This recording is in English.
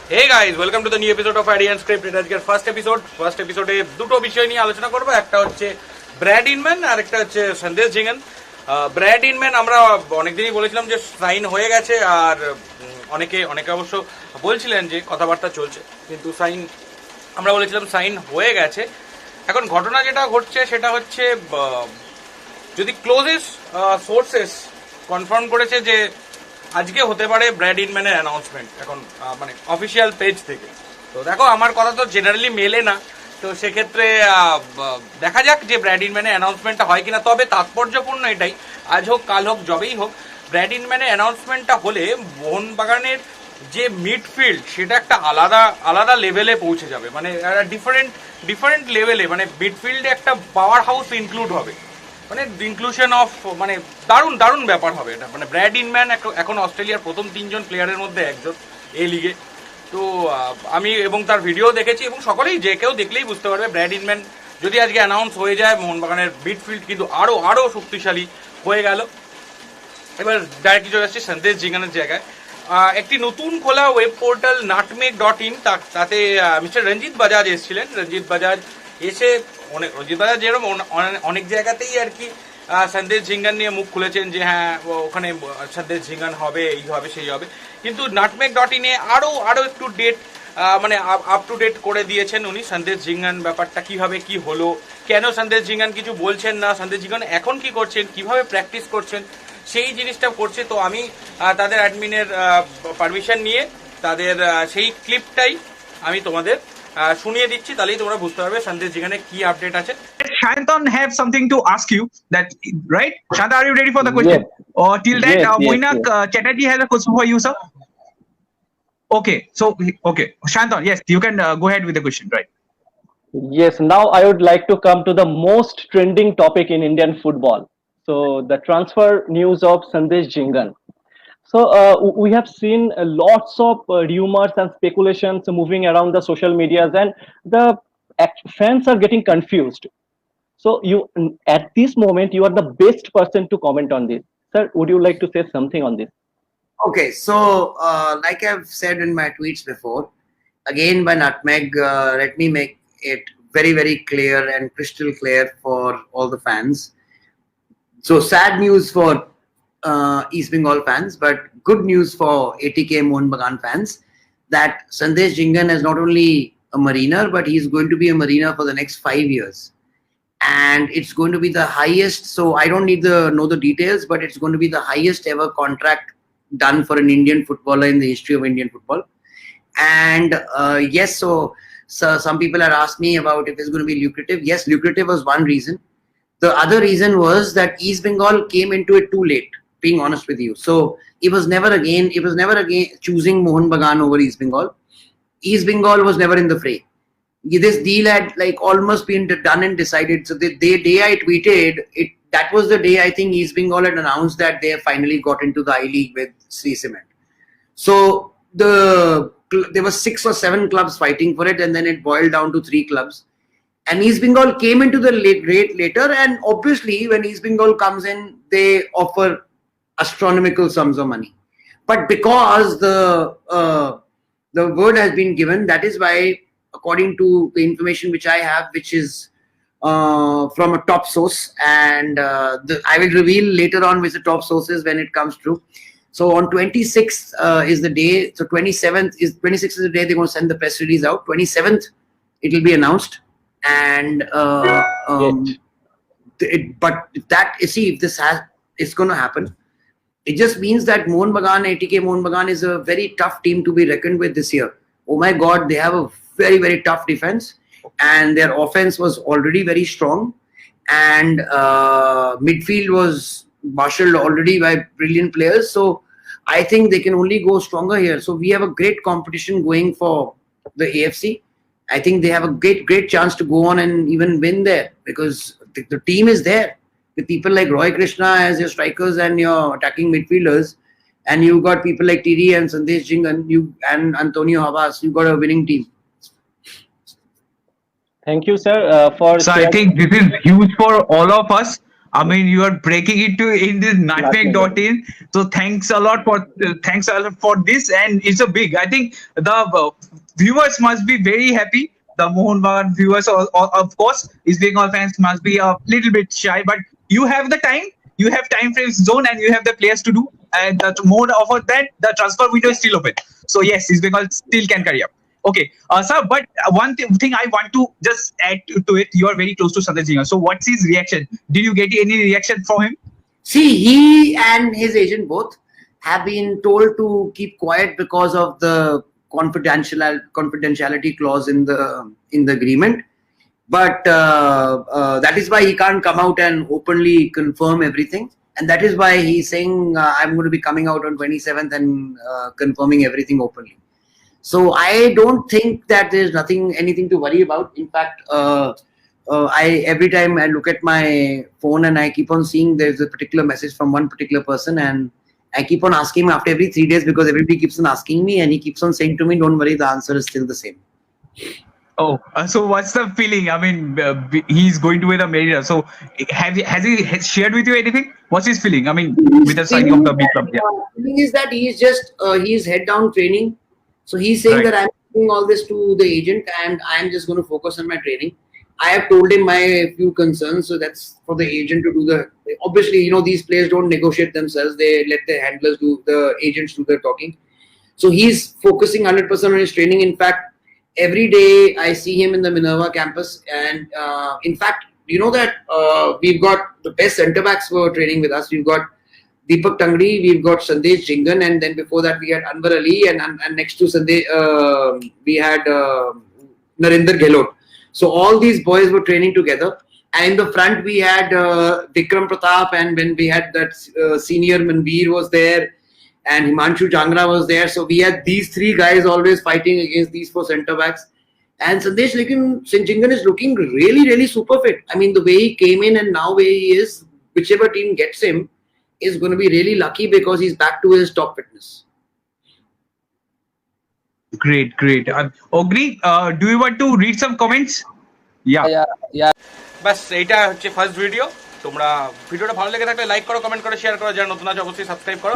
Hey guys, welcome to the new episode of Idean Script. এটা আজকের first এপিসোডে দুটো বিষয় নিয়ে আলোচনা করব। একটা হচ্ছে ব্র্যাড ইনম্যান আর একটা হচ্ছে সন্দেশ ঝিঙ্গান। ব্র্যাড ইনম্যান আমরা অনেকদিনই বলেছিলাম যে সাইন হয়ে গেছে, আর অনেকে অবশ্য বলছিলেন যে কথাবার্তা চলছে, কিন্তু আমরা বলেছিলাম সাইন হয়ে গেছে। এখন ঘটনা যেটা ঘটছে সেটা হচ্ছে যদি ক্লোজেস্ট সোর্সেস কনফার্ম করেছে যে আজকে হতে পারে ব্র্যাড ইনম্যানের অ্যানাউন্সমেন্ট, এখন মানে অফিসিয়াল পেজ থেকে। তো দেখো, আমার কথা তো জেনারেলি মেলে না, তো সেক্ষেত্রে দেখা যাক যে ব্র্যাড ইনম্যানের অ্যানাউন্সমেন্টটা হয় কিনা। তবে তাৎপর্যপূর্ণ এটাই, আজ হোক কাল হোক যবেই হোক, ব্র্যাড ইনম্যানের অ্যানাউন্সমেন্টটা হলে মোহনবাগানের যে মিডফিল্ড সেটা একটা আলাদা লেভেলে পৌঁছে যাবে, মানে ডিফারেন্ট লেভেলে, মানে মিডফিল্ডে একটা পাওয়ার হাউস ইনক্লুড হবে, মানে ইনক্লুশন অফ, মানে দারুণ ব্যাপার হবে এটা। মানে ব্র্যাড ইনম্যান এখন অস্ট্রেলিয়ার প্রথম 3জন প্লেয়ারের মধ্যে একজন এই লিগে। তো আমি এবং তার ভিডিও দেখেছি, এবং সকলেই যে কেউ দেখলেই বুঝতে পারবে ব্র্যাড ইনম্যান যদি আজকে অ্যানাউন্স হয়ে যায়, মোহনবাগানের মিডফিল্ড কিন্তু আরও শক্তিশালী হয়ে গেল। এবার ডাইরেক্টলি চলে আসছে সন্দেশ ঝিঙ্গানের জায়গায়। একটি নতুন খোলা ওয়েব পোর্টাল nutmeg.in, তাতে মিস্টার রঞ্জিত বাজাজ এসেছিলেন। রঞ্জিত বাজাজ যেরকম অনেক জায়গাতেই আর কি সন্দেশ ঝিঙ্গান নিয়ে মুখ খুলেছেন যে হ্যাঁ ওখানে সন্দেশ ঝিঙ্গান হবে, এই হবে সেই হবে, কিন্তু nutmeg.in এ আরো একটু ডেট মানে আপ টু ডেট করে দিয়েছেন উনি। সন্দেশ ঝিঙ্গান ব্যাপারটা কিভাবে কি হলো, কেন সন্দেশ ঝিঙ্গান কিছু বলছেন না, সন্দেশ ঝিঙ্গান এখন কি করছেন, কিভাবে প্র্যাকটিস করছেন, সেই জিনিসটা করছে। তো আমি তাদের অ্যাডমিনের পারমিশন নিয়ে তাদের সেই ক্লিপটাই আমি তোমাদের শুনিয়ে দিচ্ছি, তাহলেই তোমরা বুঝতে পারবে সন্দেশ ঝিঙ্গানে কি আপডেট আছে। Shantan have something to ask you. That right? Shanta, are you ready for the question? Yes. Or till that, Yes, Moinak yes. Chatterjee has a question for you, sir. Okay, Shantan, yes, you can go ahead with the question, right? Yes, now I would like to come to the most trending topic in Indian football. So the transfer news of Sandesh Jhingan. So we have seen lots of rumors and speculations moving around the social medias, and the fans are getting confused. So you, at this moment, you are the best person to comment on this. Sir, would you like to say something on this? Okay, so like I've said in my tweets before, again by Nutmeg, let me make it very clear and crystal clear for all the fans. So sad news for East Bengal fans, but good news for ATK Mohanbagan fans, that Sandesh Jhingan is not only a mariner, but he's going to be a mariner for the next 5 years. And it's going to be the highest, so I don't need to know the details, but it's going to be the highest ever contract done for an Indian footballer in the history of Indian football. And yes, so some people had asked me about if it's going to be lucrative. Yes, lucrative was one reason. The other reason was that East Bengal came into it too late, being honest with you. So it was never again choosing Mohanbagan over East Bengal. East Bengal was never in the fray. This deal had like almost been done and decided. So the day I tweeted it, that was the day I think East Bengal had announced that they have finally got into the I-League with Sri Cement. So there were 6 or 7 clubs fighting for it, and then it boiled down to 3 clubs. And East Bengal came into the rate later, and obviously when East Bengal comes in, they offer astronomical sums of money. But because the word has been given, that is why, according to the information which I have, which is from a top source, and I will reveal later on which the top source is when it comes true. So on 26th is the day. So 26th is the day they're going to send the press release out. 27th it will be announced, and but if this it's going to happen, it just means that ATK Mohanbagan is a very tough team to be reckoned with this year. Oh my God, they have a very tough defense, and their offense was already very strong, and midfield was marshaled already by brilliant players. So I think they can only go stronger here. So we have a great competition going for the AFC. I think they have a great chance to go on and even win there, because the team is there with people like Roy Krishna as your strikers and your attacking midfielders, and you've got people like TD and Sandesh Jhingan and Antonio Habas. You've got a winning team. Thank you, sir, for. So I think this is huge for all of us. I mean, you are breaking it to in this nutmeg.in. So thanks a lot for this, and it's a big. I think the viewers must be very happy. The Mohun Bagan viewers, of course, East Bengal fans must be a little bit shy, but you have the time. You have time frame zone, and you have the players to do. And the more of that, the transfer window is still open. So yes, East Bengal still can carry up. Okay, sir, but one thing I want to just add to it, you are very close to Sandesh Jhingan. So what's his reaction? Did you get any reaction from him? See, he and his agent both have been told to keep quiet because of the confidentiality clause in the agreement. But that is why he can't come out and openly confirm everything. And that is why he's saying, I'm going to be coming out on 27th and confirming everything openly. So I don't think that there's anything to worry about. In fact, every time I look at my phone and I keep on seeing there's a particular message from one particular person, and I keep on asking him after every 3 days because everybody keeps on asking me, and he keeps on saying to me, "Don't worry, the answer is still the same." Oh, so what's the feeling? I mean, he's going to be the manager. So has he shared with you anything? What's his feeling? I mean, with the signing of the big club. Yeah. Feeling is that he's just he's head down training. So he's saying Right. that I'm doing all this to the agent and I'm just going to focus on my training. I have told him my few concerns, so that's for the agent to do the. Obviously, these players don't negotiate themselves; they let their handlers the agents do the talking. So he's focusing 100% on his training. In fact, every day I see him in the Minerva campus, and in fact, you know that we've got the best centre backs for training with us. We've got Deepak Tangri, we've got Sandesh Jhingan, and then before that we had Anwar Ali, and next to Sandesh we had Narinder Gehlot. So all these boys were training together, and in the front we had Vikram Pratap, and when we had that senior Manveer was there, and Himanshu Jangra was there. So we had these three guys always fighting against these four centre backs. And Sandesh Jhingan is looking really, really super fit. I mean, the way he came in and now where he is, whichever team gets him, is going to be really lucky because he's back to his top fitness. Great. Ogri, do you want to read some comments? Yeah. বাস এইটা হচ্ছে first video. তোমরা ভিডিওটা ভালো লেগে থাকলে like করো, comment করো, share করো, যারা নতুন আছে অবশ্যই সাবস্ক্রাইব করো।